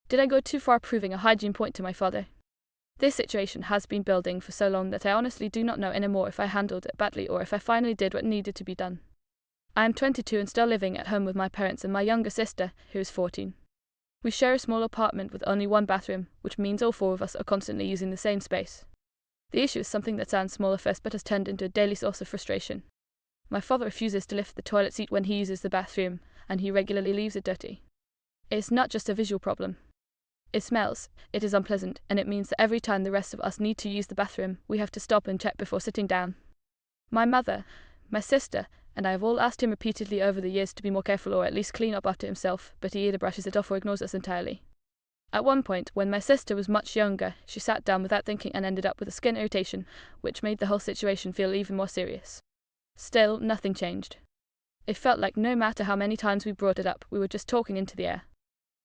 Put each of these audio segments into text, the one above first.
Did I go too far proving a hygiene point to my father? This situation has been building for so long that I honestly do not know anymore if I handled it badly or if I finally did what needed to be done. I am 22 and still living at home with my parents and my younger sister, who is 14. We share a small apartment with only one bathroom, which means all four of us are constantly using the same space. The issue is something that sounds small at first but has turned into a daily source of frustration. My father refuses to lift the toilet seat when he uses the bathroom, and he regularly leaves it dirty. It is not just a visual problem. It smells, it is unpleasant, and it means that every time the rest of us need to use the bathroom, we have to stop and check before sitting down. My mother, my sister, and I have all asked him repeatedly over the years to be more careful or at least clean up after himself, but he either brushes it off or ignores us entirely. At one point, when my sister was much younger, she sat down without thinking and ended up with a skin irritation, which made the whole situation feel even more serious. Still, nothing changed. It felt like no matter how many times we brought it up, we were just talking into the air.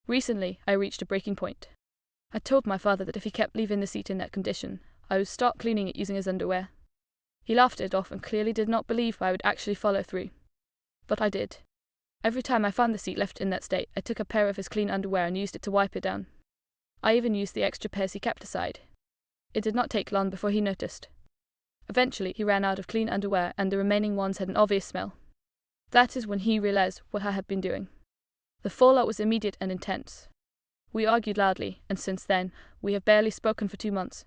Recently, I reached a breaking point. I told my father that if he kept leaving the seat in that condition, I would start cleaning it using his underwear. He laughed it off and clearly did not believe I would actually follow through. But I did. Every time I found the seat left in that state, I took a pair of his clean underwear and used it to wipe it down. I even used the extra pairs he kept aside. It did not take long before he noticed. Eventually, he ran out of clean underwear and the remaining ones had an obvious smell. That is when he realized what I had been doing. The fallout was immediate and intense. We argued loudly, and since then, we have barely spoken for 2 months.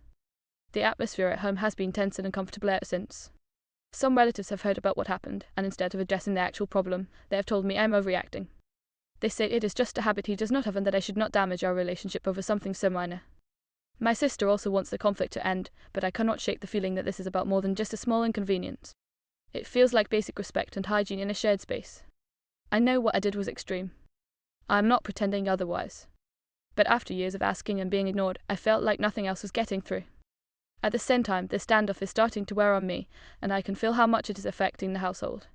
The atmosphere at home has been tense and uncomfortable ever since. Some relatives have heard about what happened, and instead of addressing the actual problem, they have told me I'm overreacting. They say it is just a habit he does not have and that I should not damage our relationship over something so minor. My sister also wants the conflict to end, but I cannot shake the feeling that this is about more than just a small inconvenience. It feels like basic respect and hygiene in a shared space. I know what I did was extreme. I am not pretending otherwise. But after years of asking and being ignored, I felt like nothing else was getting through. At the same time, this standoff is starting to wear on me, and I can feel how much it is affecting the household.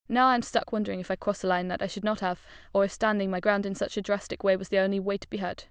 Now I am stuck wondering if I crossed a line that I should not have, or if standing my ground in such a drastic way was the only way to be heard.